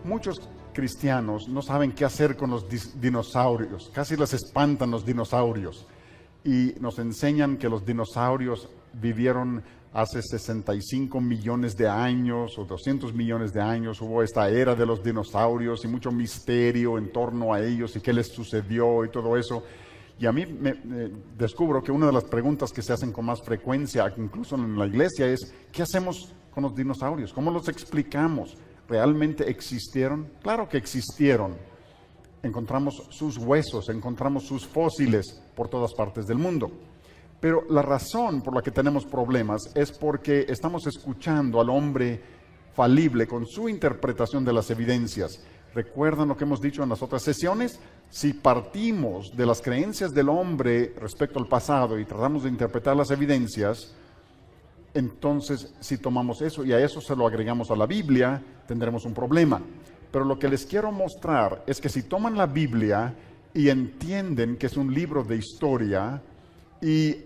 Muchos cristianos no saben qué hacer con los dinosaurios, casi les espantan los dinosaurios. Y nos enseñan que los dinosaurios vivieron hace 65 millones de años o 200 millones de años. Hubo esta era de los dinosaurios y mucho misterio en torno a ellos y qué les sucedió y todo eso. Y a mí descubro que una de las preguntas que se hacen con más frecuencia, incluso en la iglesia, es ¿qué hacemos con los dinosaurios? ¿Cómo los explicamos? ¿Realmente existieron? Claro que existieron. Encontramos sus huesos, encontramos sus fósiles por todas partes del mundo. Pero la razón por la que tenemos problemas es porque estamos escuchando al hombre falible con su interpretación de las evidencias. ¿Recuerdan lo que hemos dicho en las otras sesiones? Si partimos de las creencias del hombre respecto al pasado y tratamos de interpretar las evidencias, entonces si tomamos eso y a eso se lo agregamos a la Biblia, tendremos un problema. Pero lo que les quiero mostrar es que si toman la Biblia y entienden que es un libro de historia y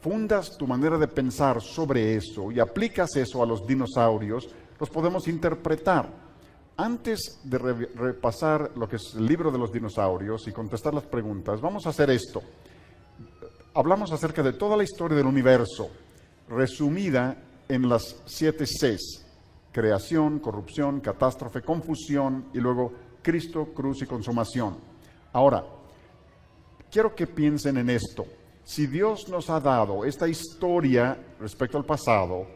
fundas tu manera de pensar sobre eso y aplicas eso a los dinosaurios, los podemos interpretar. Antes de repasar lo que es el libro de los dinosaurios y contestar las preguntas, vamos a hacer esto. Hablamos acerca de toda la historia del universo, resumida en las 7 Cs: creación, corrupción, catástrofe, confusión y luego Cristo, cruz y consumación. Ahora, quiero que piensen en esto. Si Dios nos ha dado esta historia respecto al pasado,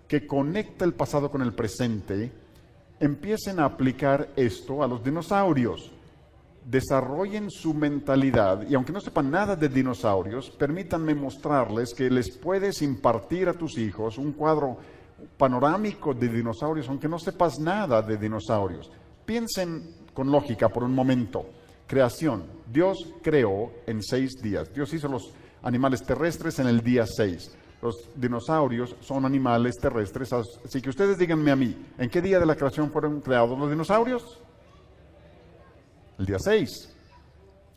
que conecta el pasado con el presente, empiecen a aplicar esto a los dinosaurios. Desarrollen su mentalidad y aunque no sepan nada de dinosaurios, permítanme mostrarles que les puedes impartir a tus hijos un cuadro panorámico de dinosaurios, aunque no sepas nada de dinosaurios. Piensen con lógica por un momento. Creación. Dios creó en 6 días. Dios hizo los animales terrestres en el día 6. Los dinosaurios son animales terrestres, así que ustedes díganme a mí, ¿en qué día de la creación fueron creados los dinosaurios? El día 6.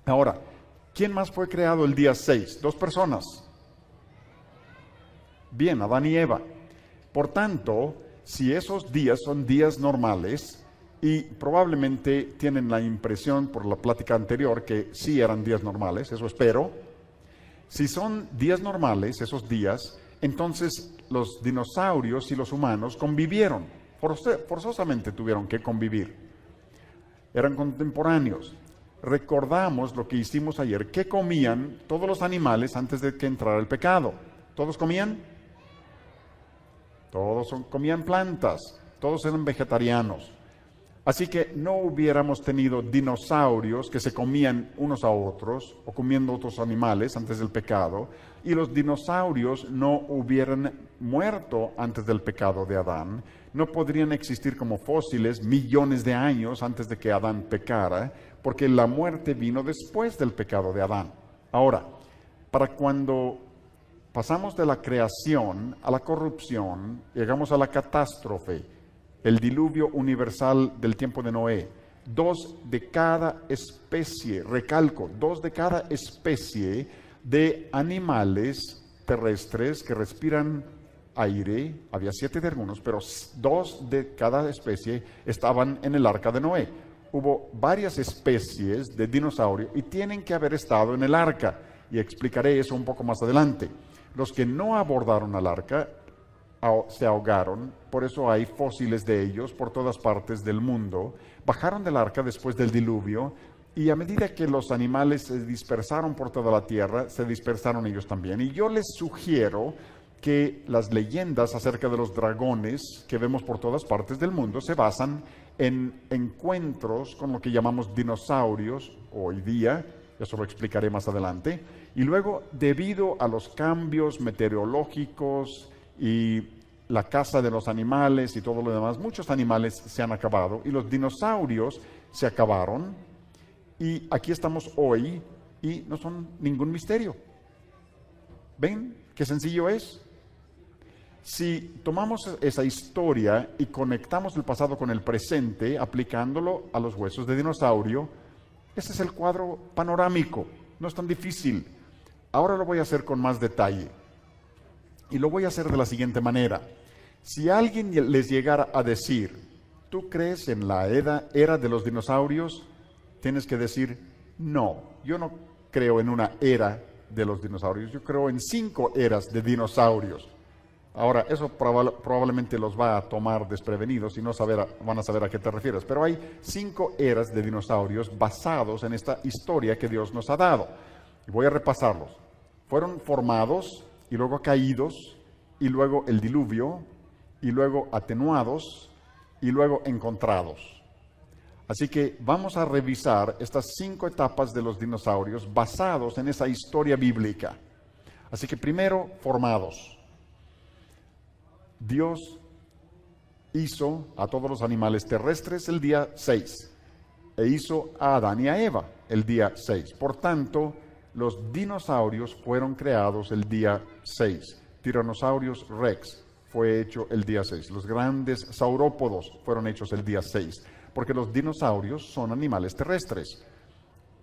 Ahora, ¿quién más fue creado el día 6? 2 personas. Bien, Adán y Eva. Por tanto, si esos días son días normales, y probablemente tienen la impresión por la plática anterior que sí eran días normales, eso espero. Si son días normales, esos días, entonces los dinosaurios y los humanos convivieron. Forzosamente tuvieron que convivir. Eran contemporáneos. Recordamos lo que hicimos ayer. ¿Qué comían todos los animales antes de que entrara el pecado? ¿Todos comían? Todos comían plantas. Todos eran vegetarianos. Así que no hubiéramos tenido dinosaurios que se comían unos a otros o comiendo otros animales antes del pecado, y los dinosaurios no hubieran muerto antes del pecado de Adán, no podrían existir como fósiles millones de años antes de que Adán pecara, porque la muerte vino después del pecado de Adán. Ahora, para cuando pasamos de la creación a la corrupción, llegamos a la catástrofe, el diluvio universal del tiempo de Noé, 2 de cada especie, recalco, 2 de cada especie de animales terrestres que respiran aire, había 7 de algunos, pero 2 de cada especie estaban en el arca de Noé. Hubo varias especies de dinosaurio y tienen que haber estado en el arca, y explicaré eso un poco más adelante. Los que no abordaron al arca se ahogaron, por eso hay fósiles de ellos por todas partes del mundo. Bajaron del arca después del diluvio, y a medida que los animales se dispersaron por toda la tierra, se dispersaron ellos también. Y yo les sugiero que las leyendas acerca de los dragones que vemos por todas partes del mundo se basan en encuentros con lo que llamamos dinosaurios hoy día, eso lo explicaré más adelante, y luego debido a los cambios meteorológicos y la caza de los animales y todo lo demás, muchos animales se han acabado y los dinosaurios se acabaron, y aquí estamos hoy y no son ningún misterio. ¿Ven qué sencillo es? Si tomamos esa historia y conectamos el pasado con el presente, aplicándolo a los huesos de dinosaurio, ese es el cuadro panorámico, no es tan difícil. Ahora lo voy a hacer con más detalle. Y lo voy a hacer de la siguiente manera. Si alguien les llegara a decir, ¿tú crees en la era de los dinosaurios? Tienes que decir, no, yo no creo en una era de los dinosaurios, yo creo en 5 eras de dinosaurios. Ahora, eso probablemente los va a tomar desprevenidos y no van a saber a qué te refieres, pero hay 5 eras de dinosaurios basados en esta historia que Dios nos ha dado. Y voy a repasarlos. Fueron formados y luego caídos, y luego el diluvio, y luego atenuados, y luego encontrados. Así que vamos a revisar estas 5 etapas de los dinosaurios basados en esa historia bíblica. Así que primero, formados. Dios hizo a todos los animales terrestres el día 6 e hizo a Adán y a Eva el día 6. Por tanto, los dinosaurios fueron creados el día 6. Tyrannosaurus Rex fue hecho el día 6. Los grandes saurópodos fueron hechos el día 6, porque los dinosaurios son animales terrestres.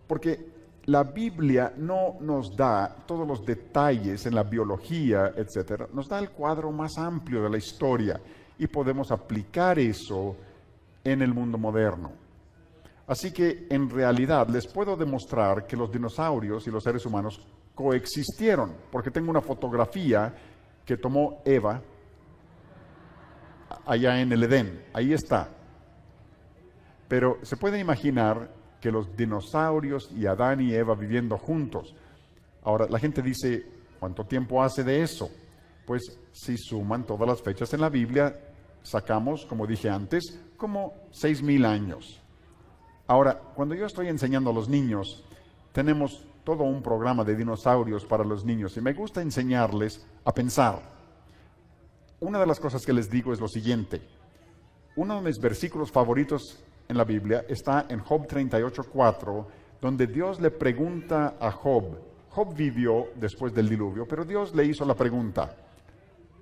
Porque la Biblia no nos da todos los detalles en la biología, etcétera. Nos da el cuadro más amplio de la historia y podemos aplicar eso en el mundo moderno. Así que en realidad les puedo demostrar que los dinosaurios y los seres humanos coexistieron, porque tengo una fotografía que tomó Eva allá en el Edén. Ahí está. Pero se puede imaginar que los dinosaurios y Adán y Eva viviendo juntos. Ahora, la gente dice, ¿cuánto tiempo hace de eso? Pues si suman todas las fechas en la Biblia, sacamos, como dije antes, como 6,000 años. Ahora, cuando yo estoy enseñando a los niños, tenemos todo un programa de dinosaurios para los niños y me gusta enseñarles a pensar. Una de las cosas que les digo es lo siguiente. Uno de mis versículos favoritos en la Biblia está en Job 38:4, donde Dios le pregunta a Job. Job vivió después del diluvio, pero Dios le hizo la pregunta: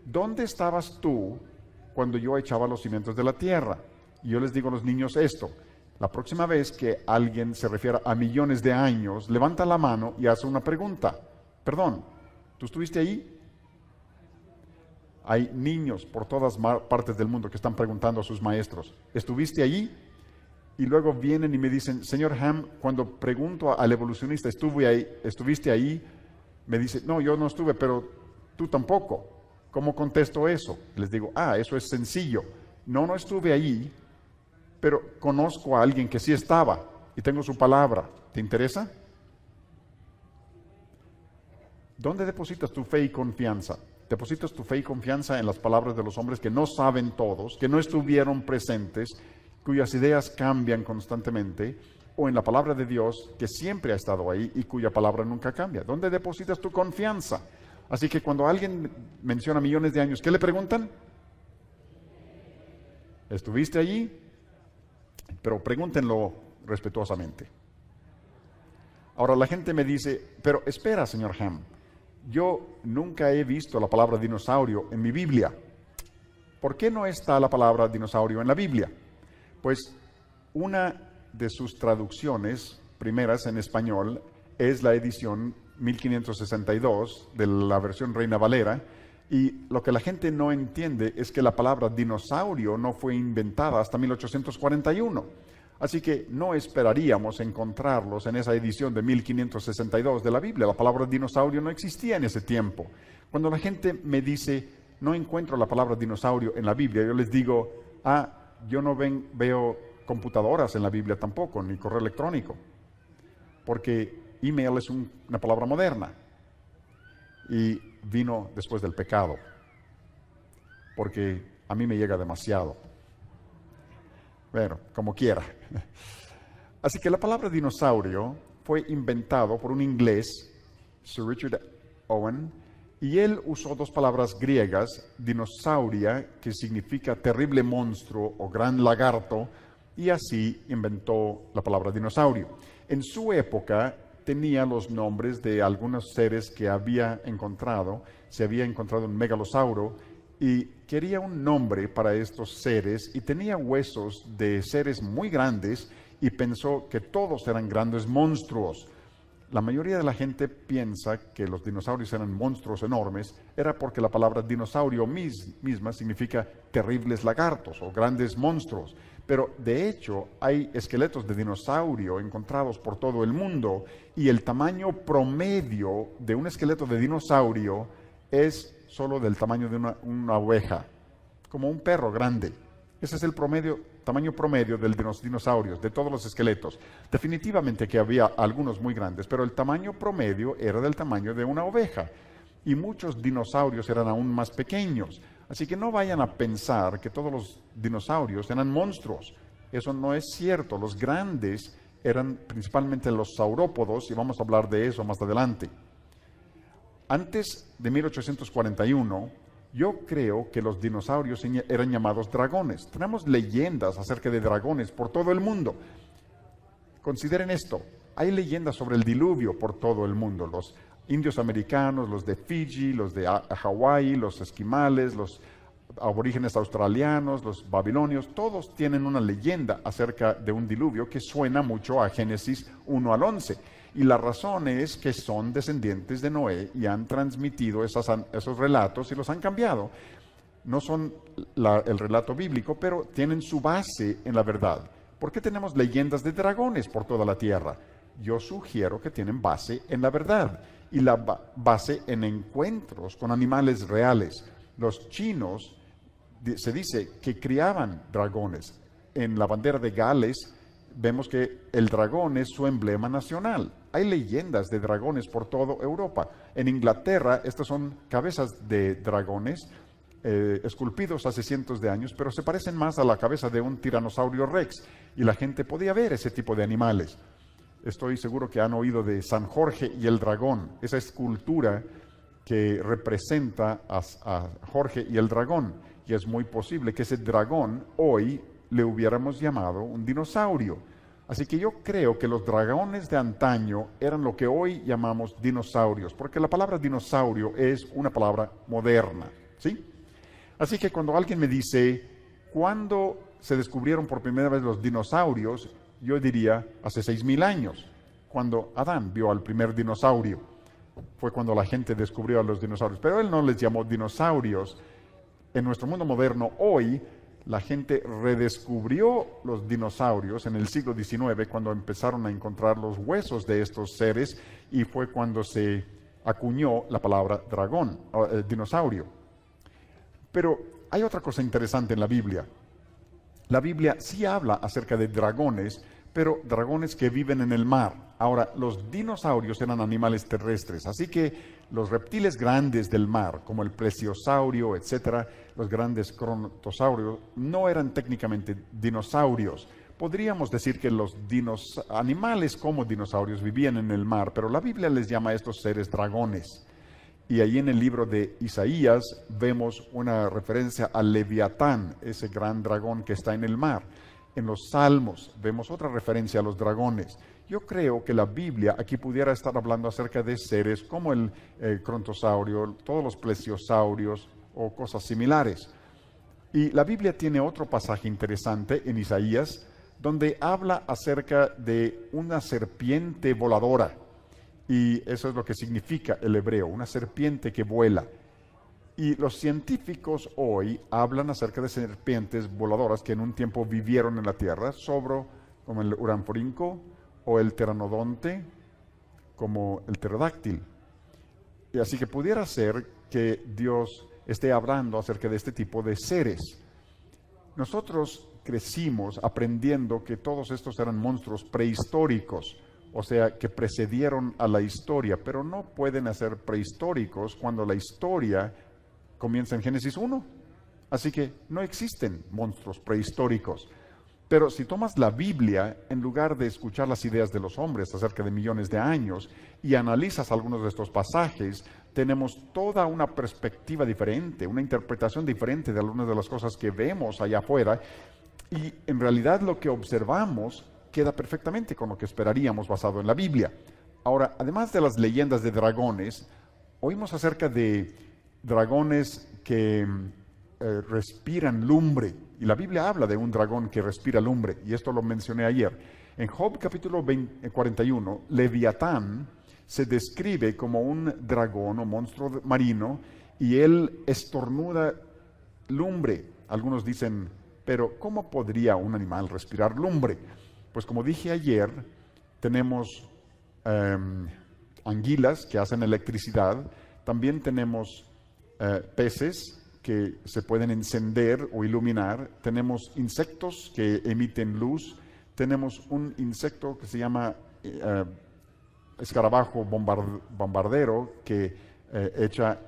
¿dónde estabas tú cuando yo echaba los cimientos de la tierra? Y yo les digo a los niños esto: la próxima vez que alguien se refiera a millones de años, levanta la mano y hace una pregunta. Perdón, ¿tú estuviste ahí? Hay niños por todas partes del mundo que están preguntando a sus maestros: ¿estuviste allí? Y luego vienen y me dicen: señor Ham, cuando pregunto al evolucionista, ¿estuviste ahí? Me dice: no, yo no estuve, pero tú tampoco. ¿Cómo contesto eso? Les digo: eso es sencillo. No estuve allí, pero conozco a alguien que sí estaba y tengo su palabra. ¿Te interesa? ¿Dónde depositas tu fe y confianza? ¿Depositas tu fe y confianza en las palabras de los hombres que no saben todos, que no estuvieron presentes, cuyas ideas cambian constantemente, o en la palabra de Dios, que siempre ha estado ahí y cuya palabra nunca cambia? ¿Dónde depositas tu confianza? Así que cuando alguien menciona millones de años, ¿qué le preguntan? ¿Estuviste allí? Pero pregúntenlo respetuosamente. Ahora la gente me dice: pero espera, señor Ham, yo nunca he visto la palabra dinosaurio en mi Biblia. ¿Por qué no está la palabra dinosaurio en la Biblia? Pues una de sus traducciones primeras en español es la edición 1562 de la versión Reina Valera, y lo que la gente no entiende es que la palabra dinosaurio no fue inventada hasta 1841. Así que no esperaríamos encontrarlos en esa edición de 1562 de la Biblia. La palabra dinosaurio no existía en ese tiempo. Cuando la gente me dice: no encuentro la palabra dinosaurio en la Biblia, yo les digo: yo no veo computadoras en la Biblia tampoco, ni correo electrónico, porque email es una palabra moderna y vino después del pecado, porque a mí me llega demasiado. Bueno, como quiera. Así que la palabra dinosaurio fue inventado por un inglés, Sir Richard Owen, y él usó 2 palabras griegas: dinosauria, que significa terrible monstruo o gran lagarto, y así inventó la palabra dinosaurio. En su época tenía los nombres de algunos seres que había encontrado. Se había encontrado un megalosauro y quería un nombre para estos seres, y tenía huesos de seres muy grandes y pensó que todos eran grandes monstruos. la mayoría de la gente piensa que los dinosaurios eran monstruos enormes, era porque la palabra dinosaurio misma significa terribles lagartos o grandes monstruos. Pero de hecho hay esqueletos de dinosaurio encontrados por todo el mundo y el tamaño promedio de un esqueleto de dinosaurio es solo del tamaño de una oveja, como un perro grande. Ese es el tamaño promedio de los dinosaurios, de todos los esqueletos. Definitivamente que había algunos muy grandes, pero el tamaño promedio era del tamaño de una oveja. Y muchos dinosaurios eran aún más pequeños. Así que no vayan a pensar que todos los dinosaurios eran monstruos. Eso no es cierto. Los grandes eran principalmente los saurópodos, y vamos a hablar de eso más adelante. Antes de 1841, yo creo que los dinosaurios eran llamados dragones. Tenemos leyendas acerca de dragones por todo el mundo. Consideren esto, hay leyendas sobre el diluvio por todo el mundo. Los indios americanos, los de Fiji, los de Hawái, los esquimales, los aborígenes australianos, los babilonios, todos tienen una leyenda acerca de un diluvio que suena mucho a Génesis 1 al 11. Y la razón es que son descendientes de Noé y han transmitido esos relatos y los han cambiado. No son el relato bíblico, pero tienen su base en la verdad. ¿Por qué tenemos leyendas de dragones por toda la tierra? Yo sugiero que tienen base en la verdad y la base en encuentros con animales reales. Los chinos, se dice que criaban dragones. En la bandera de Gales vemos que el dragón es su emblema nacional. Hay leyendas de dragones por toda Europa. En Inglaterra, estas son cabezas de dragones esculpidos hace cientos de años, pero se parecen más a la cabeza de un tiranosaurio rex, y la gente podía ver ese tipo de animales. Estoy seguro que han oído de San Jorge y el dragón, esa escultura que representa a Jorge y el dragón, y es muy posible que ese dragón hoy le hubiéramos llamado un dinosaurio. Así que yo creo que los dragones de antaño eran lo que hoy llamamos dinosaurios, porque la palabra dinosaurio es una palabra moderna, ¿sí? Así que cuando alguien me dice, ¿cuándo se descubrieron por primera vez los dinosaurios? Yo diría, hace 6,000 años, cuando Adán vio al primer dinosaurio. Fue cuando la gente descubrió a los dinosaurios, pero él no les llamó dinosaurios. En nuestro mundo moderno, hoy, la gente redescubrió los dinosaurios en el siglo XIX, cuando empezaron a encontrar los huesos de estos seres, y fue cuando se acuñó la palabra dragón, dinosaurio. Pero hay otra cosa interesante en la Biblia. La Biblia sí habla acerca de dragones, pero dragones que viven en el mar. Ahora, los dinosaurios eran animales terrestres, así que los reptiles grandes del mar, como el plesiosaurio, etcétera, los grandes crontosaurios, no eran técnicamente dinosaurios. Podríamos decir que los animales como dinosaurios vivían en el mar, pero la Biblia les llama a estos seres dragones. Y ahí en el libro de Isaías vemos una referencia al Leviatán, ese gran dragón que está en el mar. En los Salmos vemos otra referencia a los dragones. Yo creo que la Biblia aquí pudiera estar hablando acerca de seres como el crontosaurio, todos los plesiosaurios o cosas similares. Y la Biblia tiene otro pasaje interesante en Isaías, donde habla acerca de una serpiente voladora. Y eso es lo que significa el hebreo, una serpiente que vuela. Y los científicos hoy hablan acerca de serpientes voladoras que en un tiempo vivieron en la tierra, como el uranforinco o el pteranodonte, como el pterodáctil. Y así que pudiera ser que Dios esté hablando acerca de este tipo de seres. Nosotros crecimos aprendiendo que todos estos eran monstruos prehistóricos, o sea, que precedieron a la historia, pero no pueden ser prehistóricos cuando la historia comienza en Génesis 1. Así que no existen monstruos prehistóricos. Pero si tomas la Biblia, en lugar de escuchar las ideas de los hombres acerca de millones de años, y analizas algunos de estos pasajes, tenemos toda una perspectiva diferente, una interpretación diferente de algunas de las cosas que vemos allá afuera, y en realidad lo que observamos queda perfectamente con lo que esperaríamos basado en la Biblia. Ahora, además de las leyendas de dragones, oímos acerca de dragones que respiran lumbre, y la Biblia habla de un dragón que respira lumbre, y esto lo mencioné ayer. En Job capítulo 41, Leviatán se describe como un dragón o monstruo marino y él estornuda lumbre. Algunos dicen, pero ¿cómo podría un animal respirar lumbre? Pues como dije ayer, tenemos anguilas que hacen electricidad, también tenemos peces que se pueden encender o iluminar, tenemos insectos que emiten luz, tenemos un insecto que se llama escarabajo bombardero que echa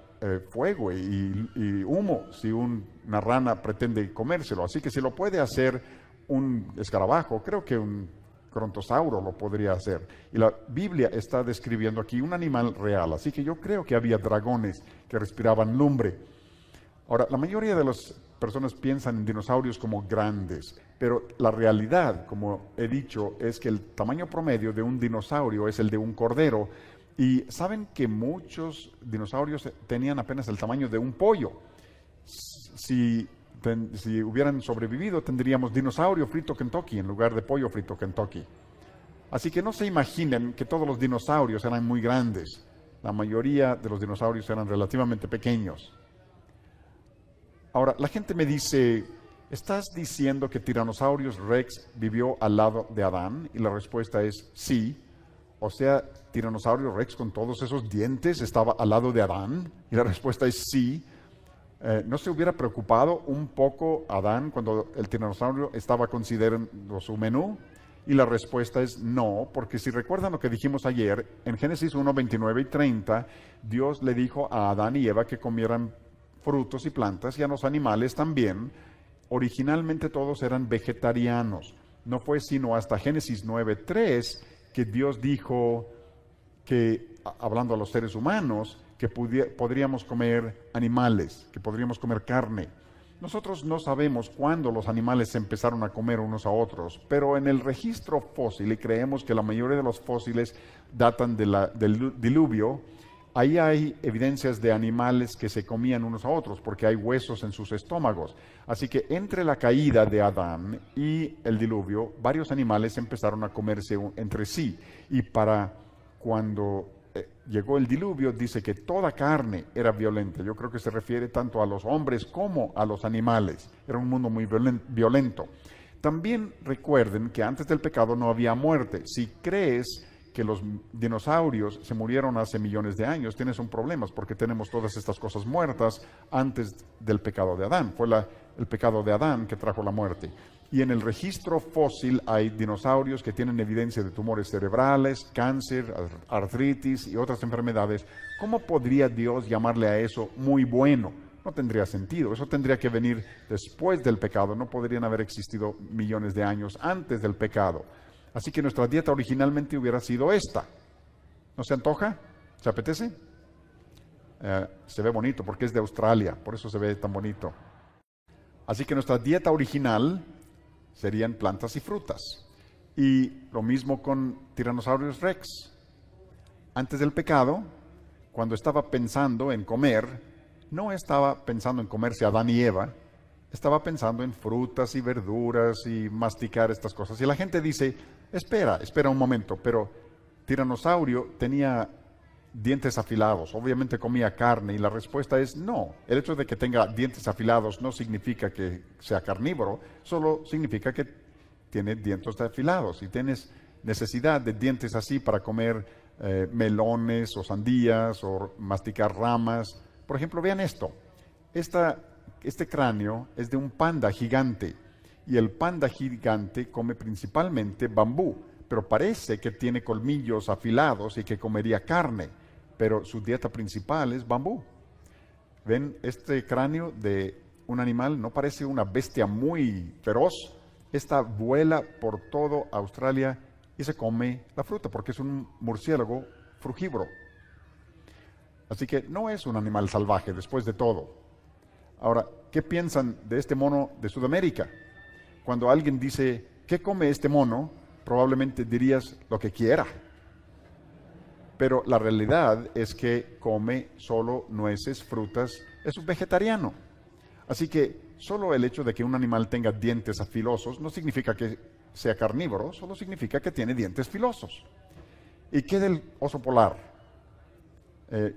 fuego y humo si una rana pretende comérselo. Así que si lo puede hacer un escarabajo, creo que un brontosauro lo podría hacer. Y la Biblia está describiendo aquí un animal real, así que yo creo que había dragones que respiraban lumbre. Ahora, la mayoría de las personas piensan en dinosaurios como grandes, pero la realidad, como he dicho, es que el tamaño promedio de un dinosaurio es el de un cordero. Y saben que muchos dinosaurios tenían apenas el tamaño de un pollo. Si hubieran sobrevivido, tendríamos dinosaurio frito Kentucky en lugar de pollo frito Kentucky. Así que no se imaginen que todos los dinosaurios eran muy grandes. La mayoría de los dinosaurios eran relativamente pequeños. Ahora, la gente me dice, ¿estás diciendo que Tyrannosaurus Rex vivió al lado de Adán? Y la respuesta es sí. O sea, Tyrannosaurus Rex con todos esos dientes estaba al lado de Adán. Y la respuesta es sí. ¿No se hubiera preocupado un poco Adán cuando el tiranosaurio estaba considerando su menú? Y la respuesta es no, porque si recuerdan lo que dijimos ayer, en Génesis 1, 29 y 30, Dios le dijo a Adán y Eva que comieran frutos y plantas y a los animales también. Originalmente todos eran vegetarianos. No fue sino hasta Génesis 9:3 que Dios dijo que, hablando a los seres humanos, que podríamos comer animales, que podríamos comer carne. Nosotros no sabemos cuándo los animales se empezaron a comer unos a otros, pero en el registro fósil, y creemos que la mayoría de los fósiles datan del diluvio, ahí hay evidencias de animales que se comían unos a otros, porque hay huesos en sus estómagos. Así que entre la caída de Adán y el diluvio, varios animales empezaron a comerse entre sí. Y para cuando llegó el diluvio, dice que toda carne era violenta. Yo creo que se refiere tanto a los hombres como a los animales. Era un mundo muy violento. También recuerden que antes del pecado no había muerte. Si crees que los dinosaurios se murieron hace millones de años, tienes un problema, porque tenemos todas estas cosas muertas antes del pecado de Adán. Fue el pecado de Adán que trajo la muerte. Y en el registro fósil hay dinosaurios que tienen evidencia de tumores cerebrales, cáncer, artritis y otras enfermedades. ¿Cómo podría Dios llamarle a eso muy bueno? No tendría sentido. Eso tendría que venir después del pecado. No podrían haber existido millones de años antes del pecado. Así que nuestra dieta originalmente hubiera sido esta. ¿No se antoja? ¿Se apetece? Se ve bonito porque es de Australia, por eso se ve tan bonito. Así que nuestra dieta original serían plantas y frutas. Y lo mismo con Tyrannosaurus Rex. Antes del pecado, cuando estaba pensando en comer, no estaba pensando en comerse a Adán y Eva, estaba pensando en frutas y verduras y masticar estas cosas. Y la gente dice, espera un momento, pero tiranosaurio tenía dientes afilados, obviamente comía carne, y la respuesta es no. El hecho de que tenga dientes afilados no significa que sea carnívoro, solo significa que tiene dientes afilados. Y tienes necesidad de dientes así para comer melones o sandías o masticar ramas. Por ejemplo, vean esto. Este cráneo es de un panda gigante, y el panda gigante come principalmente bambú, pero parece que tiene colmillos afilados y que comería carne, pero su dieta principal es bambú. ¿Ven? Este cráneo de un animal no parece una bestia muy feroz. Esta vuela por todo Australia y se come la fruta porque es un murciélago frugívoro. Así que no es un animal salvaje después de todo. Ahora, ¿qué piensan de este mono de Sudamérica? Cuando alguien dice, ¿qué come este mono?, probablemente dirías lo que quiera. Pero la realidad es que come solo nueces, frutas, es un vegetariano. Así que solo el hecho de que un animal tenga dientes afilosos no significa que sea carnívoro, solo significa que tiene dientes filosos. ¿Y qué del oso polar?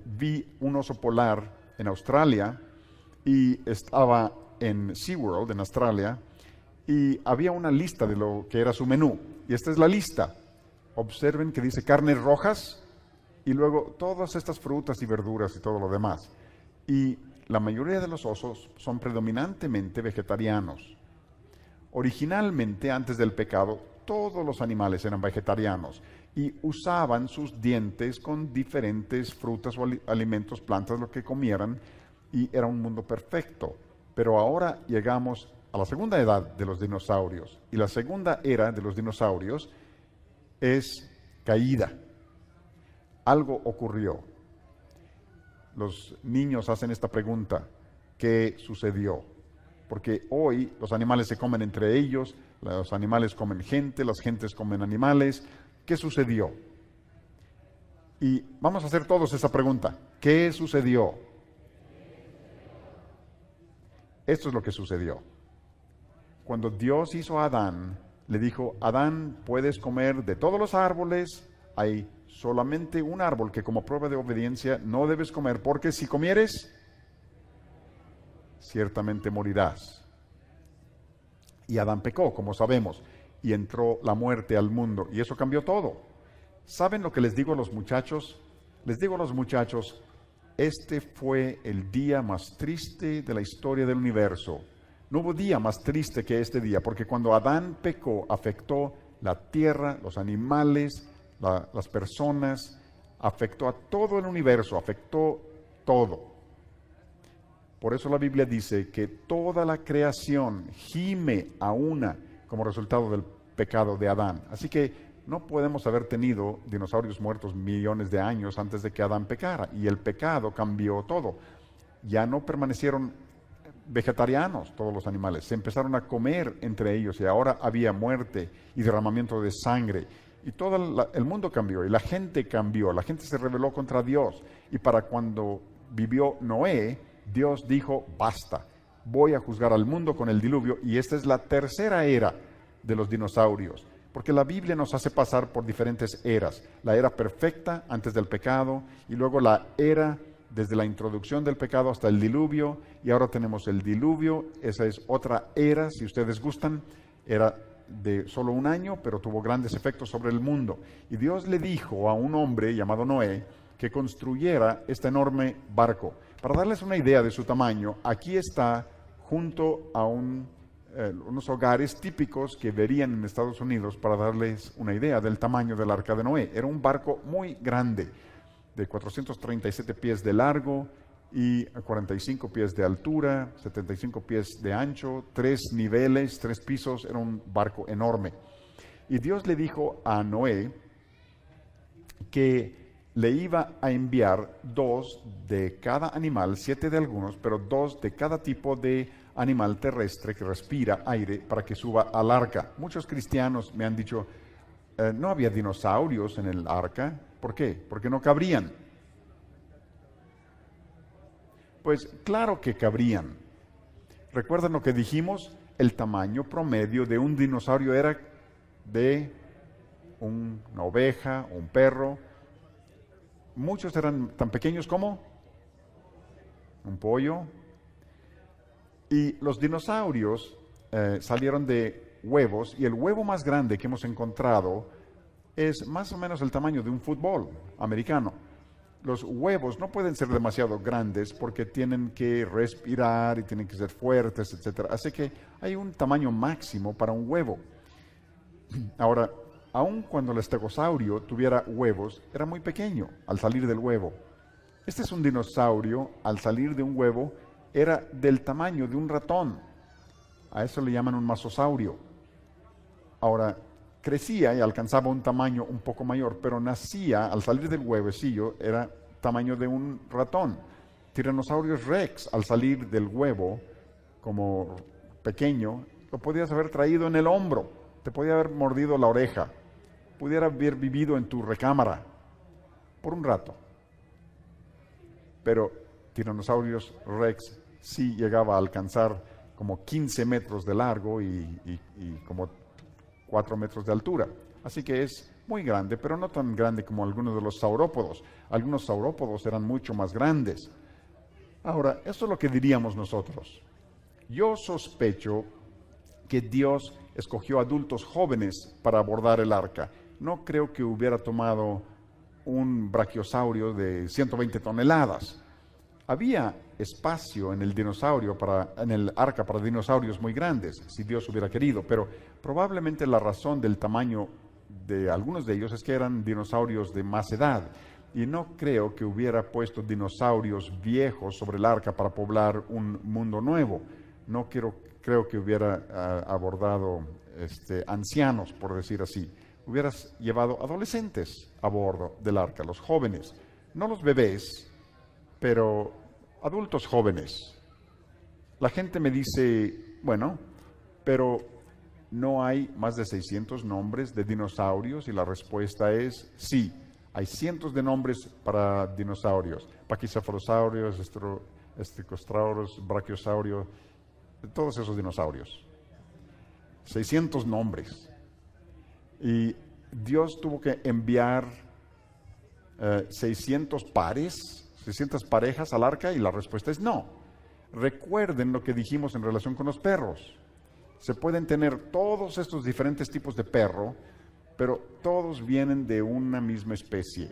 Vi un oso polar en Australia y estaba en SeaWorld, en Australia, y había una lista de lo que era su menú. Y esta es la lista. Observen que dice carnes rojas y luego todas estas frutas y verduras y todo lo demás. Y la mayoría de los osos son predominantemente vegetarianos. Originalmente, antes del pecado, todos los animales eran vegetarianos y usaban sus dientes con diferentes frutas o alimentos, plantas, lo que comieran, y era un mundo perfecto. Pero ahora llegamos a la segunda edad de los dinosaurios, y la segunda era de los dinosaurios es caída. Algo ocurrió. Los niños hacen esta pregunta: ¿qué sucedió? Porque hoy los animales se comen entre ellos, los animales comen gente, las gentes comen animales. ¿Qué sucedió? Y vamos a hacer todos esa pregunta. ¿Qué sucedió? Esto es lo que sucedió. Cuando Dios hizo a Adán, le dijo: Adán, puedes comer de todos los árboles, hay solamente un árbol que como prueba de obediencia no debes comer, porque si comieres, ciertamente morirás. Y Adán pecó, como sabemos, y entró la muerte al mundo, y eso cambió todo. ¿Saben lo que les digo a los muchachos? Les digo a los muchachos: este fue el día más triste de la historia del universo. No hubo día más triste que este día, porque cuando Adán pecó, afectó la tierra, los animales, las personas, afectó a todo el universo, afectó todo. Por eso la Biblia dice que toda la creación gime a una como resultado del pecado de Adán. Así que no podemos haber tenido dinosaurios muertos millones de años antes de que Adán pecara, y el pecado cambió todo. Ya no permanecieron vegetarianos todos los animales, se empezaron a comer entre ellos, y ahora había muerte y derramamiento de sangre, y todo el mundo cambió, y la gente cambió, la gente se rebeló contra Dios. Y para cuando vivió Noé, Dios dijo: basta, voy a juzgar al mundo con el diluvio. Y esta es la tercera era de los dinosaurios, porque la Biblia nos hace pasar por diferentes eras: la era perfecta antes del pecado, y luego la era desde la introducción del pecado hasta el diluvio, y ahora tenemos el diluvio. Esa es otra era, si ustedes gustan, era de solo un año, pero tuvo grandes efectos sobre el mundo. Y Dios le dijo a un hombre llamado Noé que construyera este enorme barco. Para darles una idea de su tamaño, aquí está junto a unos hogares típicos que verían en Estados Unidos, para darles una idea del tamaño del Arca de Noé. Era un barco muy grande, de 437 pies de largo y 45 pies de altura, 75 pies de ancho, 3 niveles, 3 pisos. Era un barco enorme. Y Dios le dijo a Noé que le iba a enviar 2 de cada animal, 7 de algunos, pero 2 de cada tipo de animal terrestre que respira aire, para que suba al arca. Muchos cristianos me han dicho: no había dinosaurios en el arca. ¿Por qué? Porque no cabrían. Pues claro que cabrían. ¿Recuerdan lo que dijimos? El tamaño promedio de un dinosaurio era de una oveja o un perro. Muchos eran tan pequeños como un pollo. Y los dinosaurios salieron de huevos, y el huevo más grande que hemos encontrado es más o menos el tamaño de un fútbol americano. Los huevos no pueden ser demasiado grandes porque tienen que respirar y tienen que ser fuertes, etc. Así que hay un tamaño máximo para un huevo. Ahora, aun cuando el estegosaurio tuviera huevos, era muy pequeño al salir del huevo. Este es un dinosaurio, al salir de un huevo, era del tamaño de un ratón. A eso le llaman un masosaurio. Ahora, crecía y alcanzaba un tamaño un poco mayor, pero nacía, al salir del huevecillo, era tamaño de un ratón. Tyrannosaurus Rex, al salir del huevo, como pequeño, lo podías haber traído en el hombro, te podía haber mordido la oreja, pudiera haber vivido en tu recámara por un rato. Pero Tyrannosaurus Rex sí llegaba a alcanzar como 15 metros de largo y como 4 metros de altura. Así que es muy grande, pero no tan grande como algunos de los saurópodos. Algunos saurópodos eran mucho más grandes. Ahora, esto es lo que diríamos nosotros. Yo sospecho que Dios escogió adultos jóvenes para abordar el arca. No creo que hubiera tomado un brachiosaurio de 120 toneladas. Había espacio en el en el arca para dinosaurios muy grandes, si Dios hubiera querido, pero probablemente la razón del tamaño de algunos de ellos es que eran dinosaurios de más edad. Y no creo que hubiera puesto dinosaurios viejos sobre el arca para poblar un mundo nuevo. No creo que hubiera abordado ancianos, por decir así. Hubieras llevado adolescentes a bordo del arca, los jóvenes, no los bebés, pero adultos jóvenes. La gente me dice, bueno, pero no hay más de 600 nombres de dinosaurios, y la respuesta es sí. Hay cientos de nombres para dinosaurios: paquicefalosaurios, estegosaurios, brachiosaurios, todos esos dinosaurios. 600 nombres. Y Dios tuvo que enviar 600 parejas al arca, y la respuesta es no. Recuerden lo que dijimos en relación con los perros. Se pueden tener todos estos diferentes tipos de perro, pero todos vienen de una misma especie.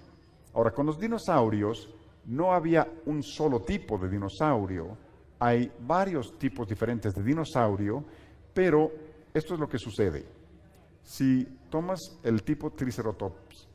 Ahora, con los dinosaurios no había un solo tipo de dinosaurio. Hay varios tipos diferentes de dinosaurio, pero esto es lo que sucede. Si tomas el tipo Triceratops,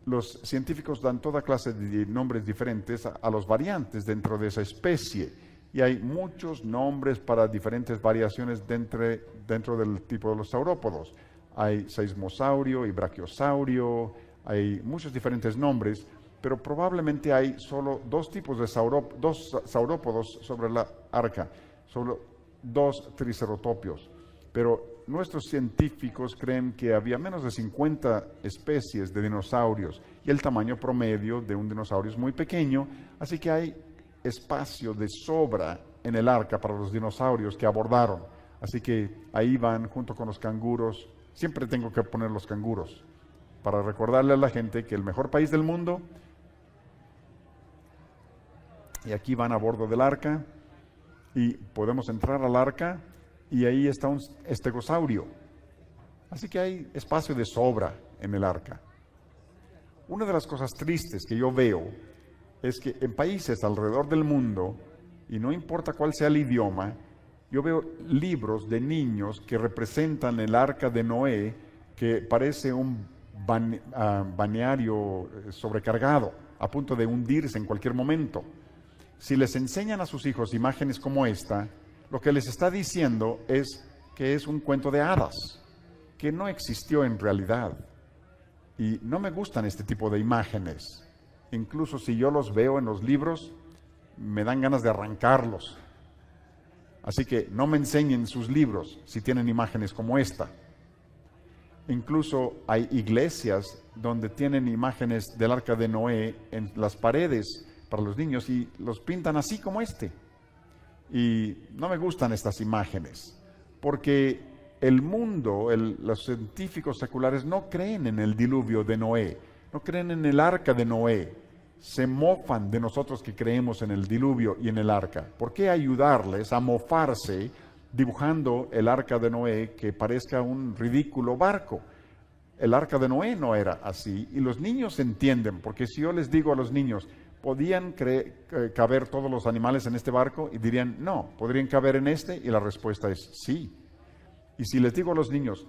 los científicos dan toda clase de nombres diferentes a los variantes dentro de esa especie, y hay muchos nombres para diferentes variaciones dentro del tipo de los saurópodos. Hay seismosaurio y brachiosaurio, hay muchos diferentes nombres, pero probablemente hay solo dos tipos de saurópodos sobre la arca, solo dos triceratopios. Pero nuestros científicos creen que había menos de 50 especies de dinosaurios, y el tamaño promedio de un dinosaurio es muy pequeño, así que hay espacio de sobra en el arca para los dinosaurios que abordaron. Así que ahí van junto con los canguros. Siempre tengo que poner los canguros para recordarle a la gente que el mejor país del mundo, y aquí van a bordo del arca, y podemos entrar al arca, y ahí está un estegosaurio. Así que hay espacio de sobra en el arca. Una de las cosas tristes que yo veo es que en países alrededor del mundo, y no importa cuál sea el idioma, yo veo libros de niños que representan el arca de Noé, que parece un balneario sobrecargado, a punto de hundirse en cualquier momento. Si les enseñan a sus hijos imágenes como esta, lo que les está diciendo es que es un cuento de hadas, que no existió en realidad. Y no me gustan este tipo de imágenes. Incluso si yo los veo en los libros, me dan ganas de arrancarlos. Así que no me enseñen sus libros si tienen imágenes como esta. Incluso hay iglesias donde tienen imágenes del arca de Noé en las paredes para los niños, y los pintan así como este. Y no me gustan estas imágenes, porque el mundo, los científicos seculares no creen en el diluvio de Noé, no creen en el arca de Noé. Se mofan de nosotros que creemos en el diluvio y en el arca. ¿Por qué ayudarles a mofarse dibujando el arca de Noé que parezca un ridículo barco? El arca de Noé no era así, y los niños entienden, porque si yo les digo a los niños, ¿podían caber todos los animales en este barco? Y dirían, no, ¿podrían caber en este? Y la respuesta es sí. Y si les digo a los niños,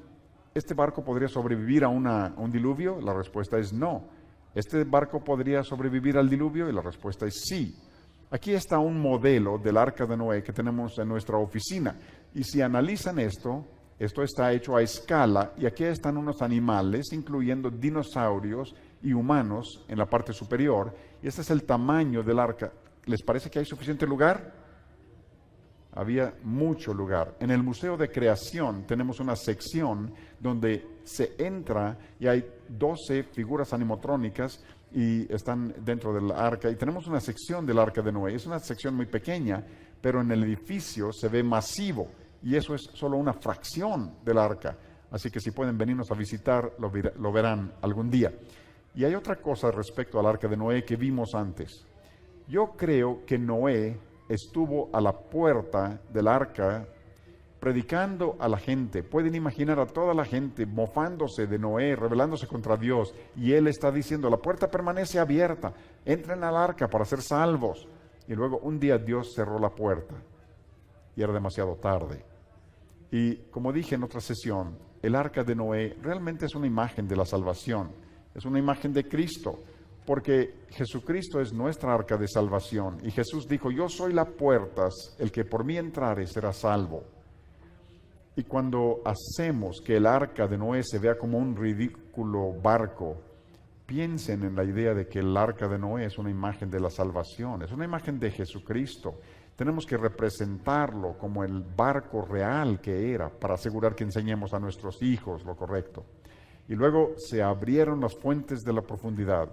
¿este barco podría sobrevivir a un diluvio? La respuesta es no. ¿Este barco podría sobrevivir al diluvio? Y la respuesta es sí. Aquí está un modelo del arca de Noé que tenemos en nuestra oficina. Y si analizan esto está hecho a escala, y aquí están unos animales, incluyendo dinosaurios y humanos en la parte superior. Y este es el tamaño del arca. ¿Les parece que hay suficiente lugar? Había mucho lugar. En el Museo de Creación tenemos una sección donde se entra y hay 12 figuras animatrónicas y están dentro del arca. Y tenemos una sección del arca de Noé. Es una sección muy pequeña, pero en el edificio se ve masivo. Y eso es solo una fracción del arca. Así que si pueden venirnos a visitar, lo verán algún día. Y hay otra cosa respecto al arca de Noé que vimos antes. Yo creo que Noé estuvo a la puerta del arca predicando a la gente. Pueden imaginar a toda la gente mofándose de Noé, rebelándose contra Dios. Y él está diciendo, la puerta permanece abierta, entren al arca para ser salvos. Y luego un día Dios cerró la puerta y era demasiado tarde. Y como dije en otra sesión, el arca de Noé realmente es una imagen de la salvación, es una imagen de Cristo, porque Jesucristo es nuestra arca de salvación. Y Jesús dijo, yo soy la puerta, el que por mí entrare será salvo. Y cuando hacemos que el arca de Noé se vea como un ridículo barco, piensen en la idea de que el arca de Noé es una imagen de la salvación, es una imagen de Jesucristo. Tenemos que representarlo como el barco real que era para asegurar que enseñemos a nuestros hijos lo correcto. Y luego se abrieron las fuentes de la profundidad,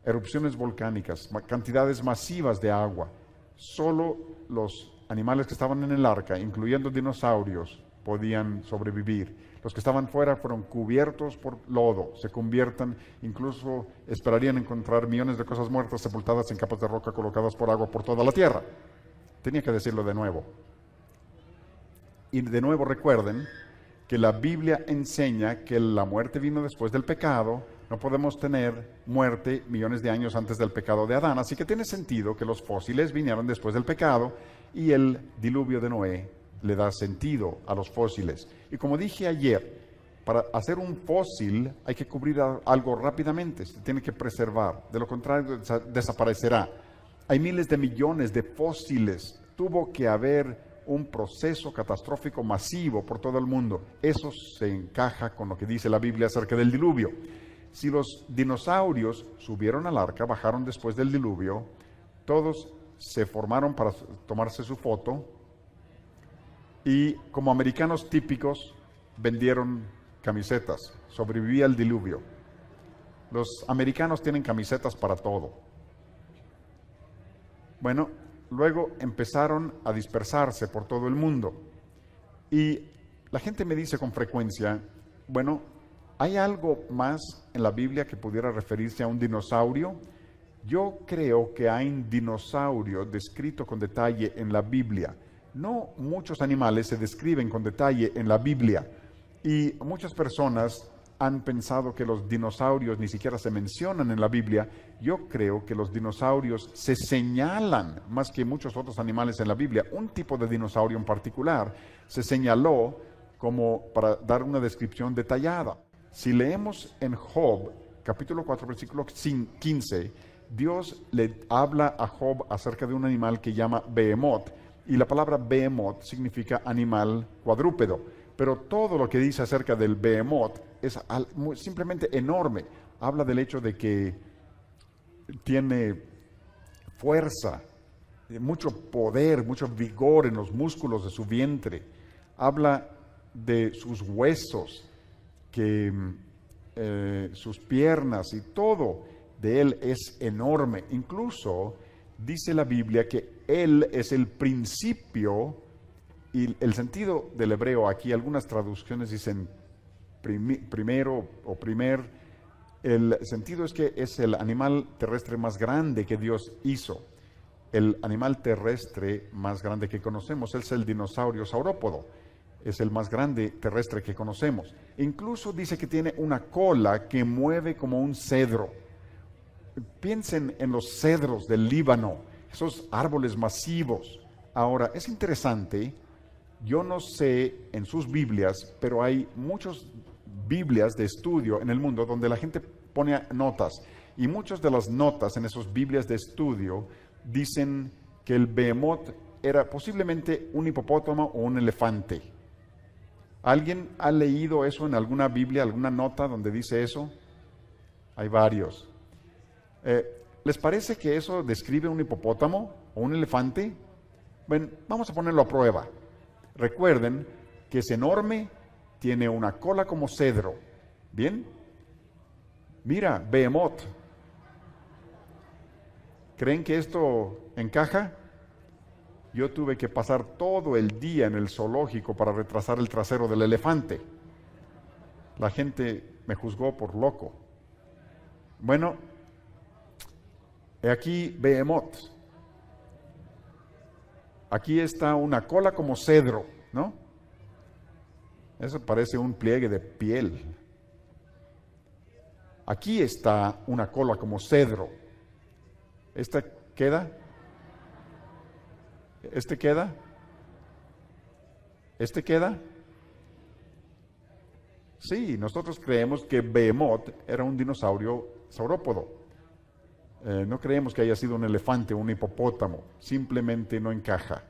erupciones volcánicas, cantidades masivas de agua. Solo los animales que estaban en el arca, incluyendo dinosaurios, podían sobrevivir. Los que estaban fuera fueron cubiertos por lodo, se conviertan, incluso esperarían encontrar millones de cosas muertas sepultadas en capas de roca colocadas por agua por toda la tierra. Tenía que decirlo de nuevo. Y de nuevo recuerden que la Biblia enseña que la muerte vino después del pecado. No podemos tener muerte millones de años antes del pecado de Adán, así que tiene sentido que los fósiles vinieron después del pecado y el diluvio de Noé le da sentido a los fósiles. Y como dije ayer, para hacer un fósil hay que cubrir algo rápidamente, se tiene que preservar, de lo contrario desaparecerá. Hay miles de millones de fósiles, tuvo que haber un proceso catastrófico masivo por todo el mundo. Eso se encaja con lo que dice la Biblia acerca del diluvio. Si los dinosaurios subieron al arca, bajaron después del diluvio, todos se formaron para tomarse su foto y como americanos típicos vendieron camisetas. Sobrevivía el diluvio. Los americanos tienen camisetas para todo. Bueno, luego empezaron a dispersarse por todo el mundo. Y la gente me dice con frecuencia, bueno, ¿hay algo más en la Biblia que pudiera referirse a un dinosaurio? Yo creo que hay un dinosaurio descrito con detalle en la Biblia. No muchos animales se describen con detalle en la Biblia. Y muchas personas han pensado que los dinosaurios ni siquiera se mencionan en la Biblia. Yo creo que los dinosaurios se señalan más que muchos otros animales en la Biblia. Un tipo de dinosaurio en particular se señaló como para dar una descripción detallada. Si leemos en Job, capítulo 4, versículo 15, Dios le habla a Job acerca de un animal que llama Behemoth, y la palabra Behemoth significa animal cuadrúpedo. Pero todo lo que dice acerca del Behemoth es simplemente enorme. Habla del hecho de que tiene fuerza, mucho poder, mucho vigor en los músculos de su vientre. Habla de sus huesos, sus piernas y todo de él es enorme. Incluso dice la Biblia que él es el principio. Y el sentido del hebreo aquí, algunas traducciones dicen primero o primer. El sentido es que es el animal terrestre más grande que Dios hizo. El animal terrestre más grande que conocemos es el dinosaurio saurópodo. Es el más grande terrestre que conocemos. Incluso dice que tiene una cola que mueve como un cedro. Piensen en los cedros del Líbano, esos árboles masivos. Ahora, es interesante. Yo no sé en sus Biblias, pero hay muchas Biblias de estudio en el mundo donde la gente pone notas. Y muchas de las notas en esas Biblias de estudio dicen que el Behemoth era posiblemente un hipopótamo o un elefante. ¿Alguien ha leído eso en alguna Biblia, alguna nota donde dice eso? Hay varios. ¿Les parece que eso describe un hipopótamo o un elefante? Bueno, vamos a ponerlo a prueba. Recuerden que es enorme, tiene una cola como cedro. ¿Bien? Mira, Behemoth. ¿Creen que esto encaja? Yo tuve que pasar todo el día en el zoológico para retrasar el trasero del elefante. La gente me juzgó por loco. Bueno, he aquí Behemoth. Aquí está una cola como cedro, ¿no? Eso parece un pliegue de piel. Aquí está una cola como cedro. ¿Esta queda? ¿Este queda? ¿Este queda? Sí, nosotros creemos que Behemoth era un dinosaurio saurópodo. No creemos que haya sido un elefante o un hipopótamo. Simplemente no encaja.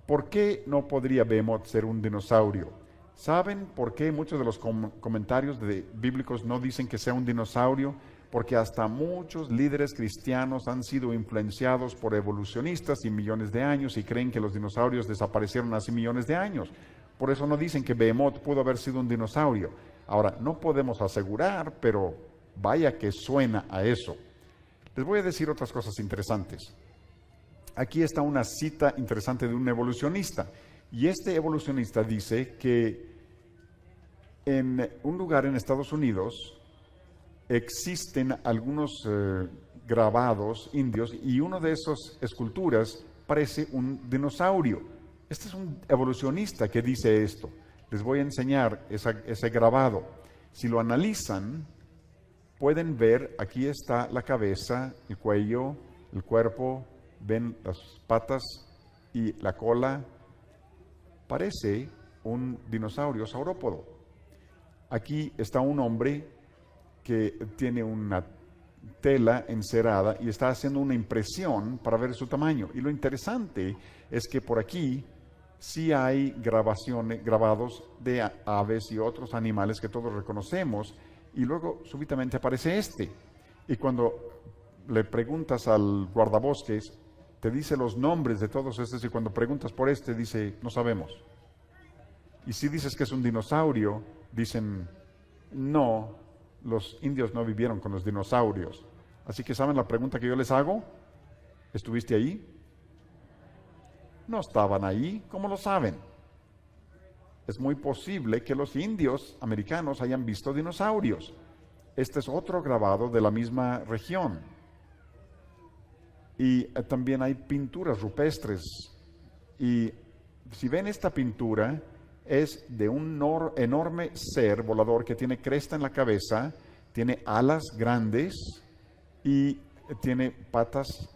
¿Por qué no podría Behemoth ser un dinosaurio? ¿Saben por qué muchos de los comentarios bíblicos no dicen que sea un dinosaurio? Porque hasta muchos líderes cristianos han sido influenciados por evolucionistas y millones de años y creen que los dinosaurios desaparecieron hace millones de años. Por eso no dicen que Behemoth pudo haber sido un dinosaurio. Ahora, no podemos asegurar, pero vaya que suena a eso. Les voy a decir otras cosas interesantes. Aquí está una cita interesante de un evolucionista. Y este evolucionista dice que en un lugar en Estados Unidos existen algunos grabados indios y uno de esas esculturas parece un dinosaurio. Este es un evolucionista que dice esto. Les voy a enseñar ese grabado. Si lo analizan, pueden ver, aquí está la cabeza, el cuello, el cuerpo, ven las patas y la cola. Parece un dinosaurio saurópodo. Aquí está un hombre que tiene una tela encerada y está haciendo una impresión para ver su tamaño. Y lo interesante es que por aquí sí hay grabados de aves y otros animales que todos reconocemos, y luego súbitamente aparece este. Y cuando le preguntas al guardabosques, te dice los nombres de todos estos, y cuando preguntas por este, dice, no sabemos. Y si dices que es un dinosaurio, dicen, no, los indios no vivieron con los dinosaurios. Así que, ¿saben la pregunta que yo les hago? ¿Estuviste ahí? No estaban ahí, ¿cómo lo saben? Es muy posible que los indios americanos hayan visto dinosaurios. Este es otro grabado de la misma región. Y también hay pinturas rupestres. Y si ven esta pintura, es de un enorme ser volador que tiene cresta en la cabeza, tiene alas grandes y tiene patas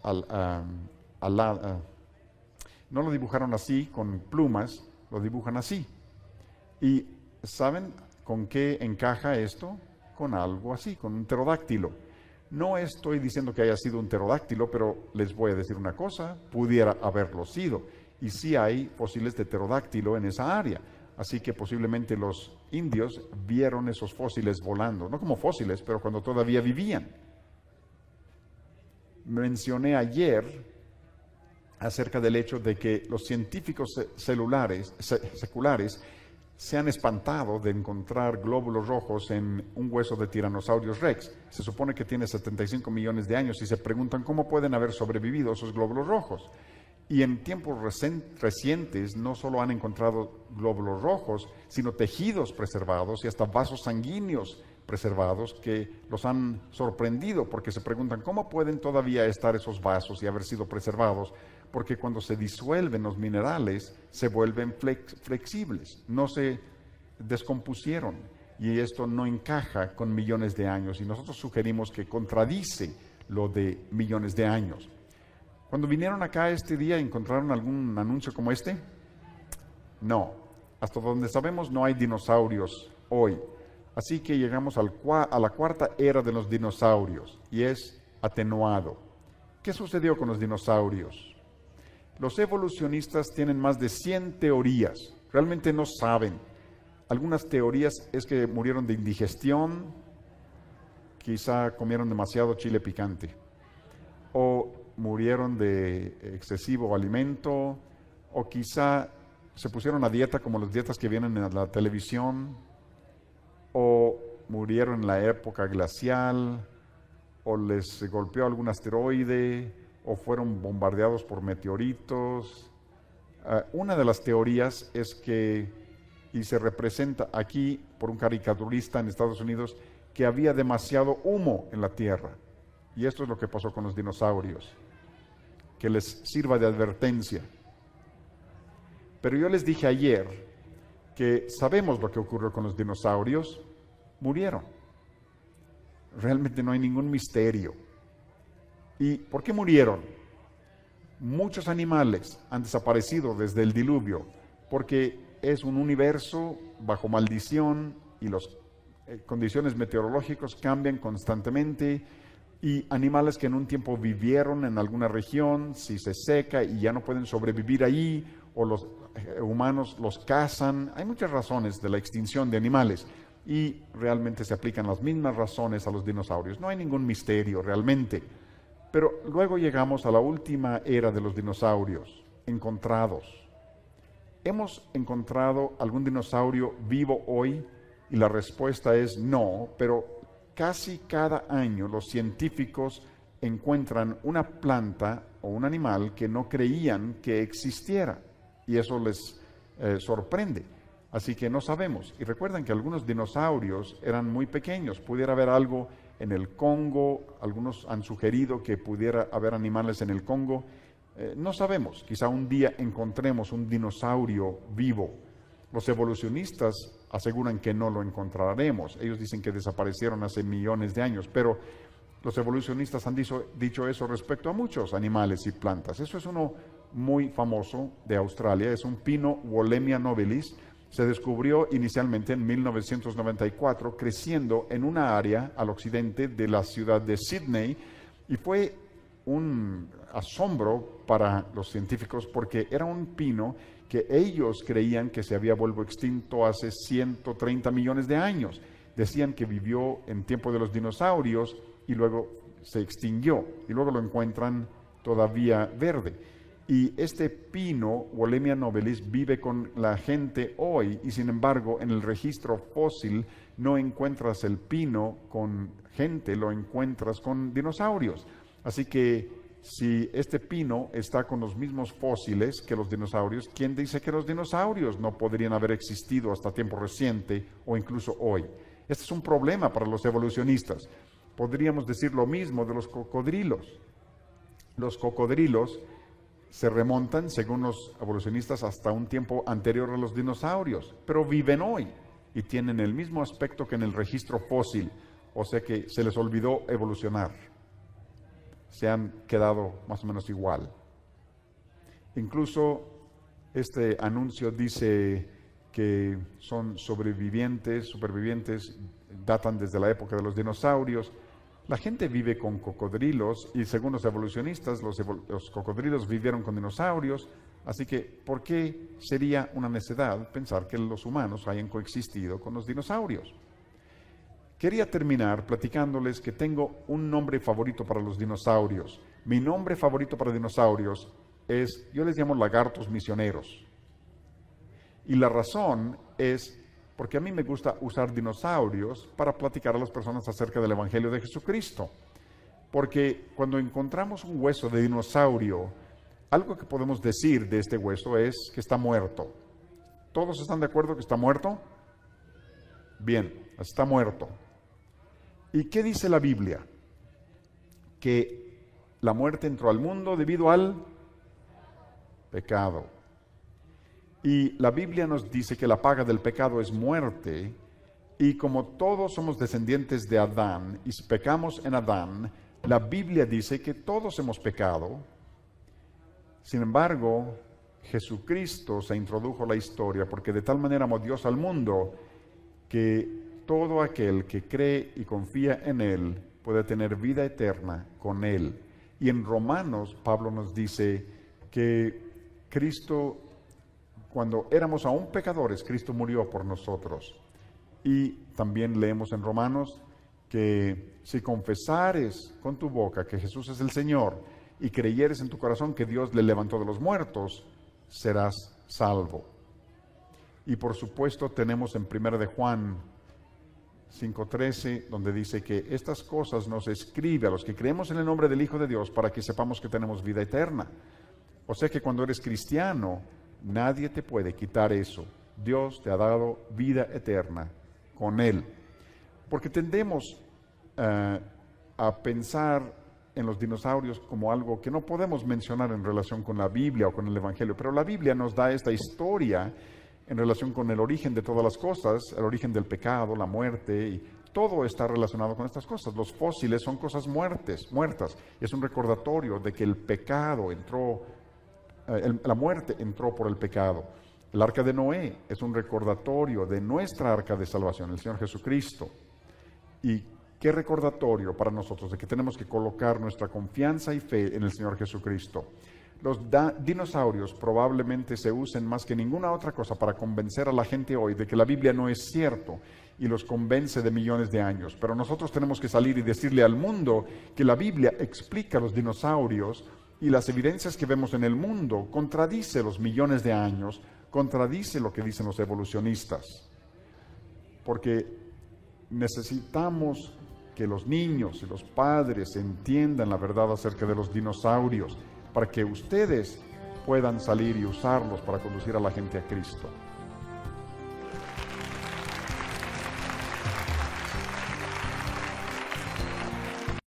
no lo dibujaron así con plumas, lo dibujan así. ¿Y saben con qué encaja esto? Con algo así, con un pterodáctilo. No estoy diciendo que haya sido un pterodáctilo, pero les voy a decir una cosa, pudiera haberlo sido. Y sí hay fósiles de pterodáctilo en esa área. Así que posiblemente los indios vieron esos fósiles volando, no como fósiles, pero cuando todavía vivían. Mencioné ayer acerca del hecho de que los científicos seculares se han espantado de encontrar glóbulos rojos en un hueso de Tyrannosaurus rex. Se supone que tiene 75 millones de años y se preguntan cómo pueden haber sobrevivido esos glóbulos rojos. Y en tiempos recientes no solo han encontrado glóbulos rojos, sino tejidos preservados y hasta vasos sanguíneos preservados que los han sorprendido porque se preguntan cómo pueden todavía estar esos vasos y haber sido preservados, porque cuando se disuelven los minerales se vuelven flexibles, no se descompusieron, y esto no encaja con millones de años, y nosotros sugerimos que contradice lo de millones de años. Cuando vinieron acá este día, ¿encontraron algún anuncio como este? No, hasta donde sabemos no hay dinosaurios hoy. Así que llegamos a la cuarta era de los dinosaurios, y es atenuado. ¿Qué sucedió con los dinosaurios? Los evolucionistas tienen más de 100 teorías, realmente no saben. Algunas teorías es que murieron de indigestión, quizá comieron demasiado chile picante, o murieron de excesivo alimento, o quizá se pusieron a dieta como las dietas que vienen en la televisión, o murieron en la época glacial, o les golpeó algún asteroide, o fueron bombardeados por meteoritos. Una de las teorías es que y se representa aquí por un caricaturista en Estados Unidos que había demasiado humo en la Tierra. Y esto es lo que pasó con los dinosaurios, que les sirva de advertencia. Pero yo les dije ayer que sabemos lo que ocurrió con los dinosaurios, murieron. Realmente no hay ningún misterio. ¿Y por qué murieron? Muchos animales han desaparecido desde el diluvio, porque es un universo bajo maldición y las condiciones meteorológicas cambian constantemente, y animales que en un tiempo vivieron en alguna región, si se seca y ya no pueden sobrevivir ahí, o los humanos los cazan. Hay muchas razones de la extinción de animales y realmente se aplican las mismas razones a los dinosaurios. No hay ningún misterio realmente. Pero luego llegamos a la última era de los dinosaurios, encontrados. ¿Hemos encontrado algún dinosaurio vivo hoy? Y la respuesta es no, pero casi cada año los científicos encuentran una planta o un animal que no creían que existiera, y eso les sorprende. Así que no sabemos. Y recuerden que algunos dinosaurios eran muy pequeños. Pudiera haber algo en el Congo, algunos han sugerido que pudiera haber animales en el Congo. No sabemos, quizá un día encontremos un dinosaurio vivo. Los evolucionistas aseguran que no lo encontraremos. Ellos dicen que desaparecieron hace millones de años, pero los evolucionistas han dicho eso respecto a muchos animales y plantas. Eso es uno muy famoso de Australia, es un pino Wollemia nobilis. Se descubrió inicialmente en 1994, creciendo en una área al occidente de la ciudad de Sydney, y fue un asombro para los científicos porque era un pino que ellos creían que se había vuelto extinto hace 130 millones de años. Decían que vivió en tiempo de los dinosaurios y luego se extinguió, y luego lo encuentran todavía verde. Y este pino, Wollemia nobilis, vive con la gente hoy, y sin embargo en el registro fósil no encuentras el pino con gente, lo encuentras con dinosaurios. Así que si este pino está con los mismos fósiles que los dinosaurios, ¿quién dice que los dinosaurios no podrían haber existido hasta tiempo reciente o incluso hoy? Este es un problema para los evolucionistas. Podríamos decir lo mismo de los cocodrilos. Los cocodrilos se remontan, según los evolucionistas, hasta un tiempo anterior a los dinosaurios, pero viven hoy y tienen el mismo aspecto que en el registro fósil, o sea que se les olvidó evolucionar. Se han quedado más o menos igual. Incluso este anuncio dice que son supervivientes, datan desde la época de los dinosaurios. La gente vive con cocodrilos y según los evolucionistas, los cocodrilos vivieron con dinosaurios, así que ¿por qué sería una necedad pensar que los humanos hayan coexistido con los dinosaurios? Quería terminar platicándoles que tengo un nombre favorito para los dinosaurios. Mi nombre favorito para dinosaurios es, yo les llamo lagartos misioneros. Y la razón es porque a mí me gusta usar dinosaurios para platicar a las personas acerca del Evangelio de Jesucristo. Porque cuando encontramos un hueso de dinosaurio, algo que podemos decir de este hueso es que está muerto. ¿Todos están de acuerdo que está muerto? Bien, está muerto. ¿Y qué dice la Biblia? Que la muerte entró al mundo debido al pecado. Y la Biblia nos dice que la paga del pecado es muerte, y como todos somos descendientes de Adán, y si pecamos en Adán, la Biblia dice que todos hemos pecado. Sin embargo, Jesucristo se introdujo a la historia porque de tal manera amó Dios al mundo que todo aquel que cree y confía en Él puede tener vida eterna con Él. Y en Romanos, Pablo nos dice que Cristo, cuando éramos aún pecadores, Cristo murió por nosotros. Y también leemos en Romanos que si confesares con tu boca que Jesús es el Señor y creyeres en tu corazón que Dios le levantó de los muertos, serás salvo. Y por supuesto tenemos en 1 de Juan 5:13, donde dice que estas cosas nos escribe a los que creemos en el nombre del Hijo de Dios para que sepamos que tenemos vida eterna. O sea que cuando eres cristiano, nadie te puede quitar eso. Dios te ha dado vida eterna con Él. Porque tendemos a pensar en los dinosaurios como algo que no podemos mencionar en relación con la Biblia o con el Evangelio, pero la Biblia nos da esta historia en relación con el origen de todas las cosas, el origen del pecado, la muerte, y todo está relacionado con estas cosas. Los fósiles son cosas muertas. Es un recordatorio de que el pecado entró, la muerte entró por el pecado. El arca de Noé es un recordatorio de nuestra arca de salvación, el Señor Jesucristo. Y qué recordatorio para nosotros de que tenemos que colocar nuestra confianza y fe en el Señor Jesucristo. Los dinosaurios probablemente se usen más que ninguna otra cosa para convencer a la gente hoy de que la Biblia no es cierto y los convence de millones de años. Pero nosotros tenemos que salir y decirle al mundo que la Biblia explica los dinosaurios y las evidencias que vemos en el mundo contradice los millones de años, contradice lo que dicen los evolucionistas. Porque necesitamos que los niños y los padres entiendan la verdad acerca de los dinosaurios para que ustedes puedan salir y usarlos para conducir a la gente a Cristo.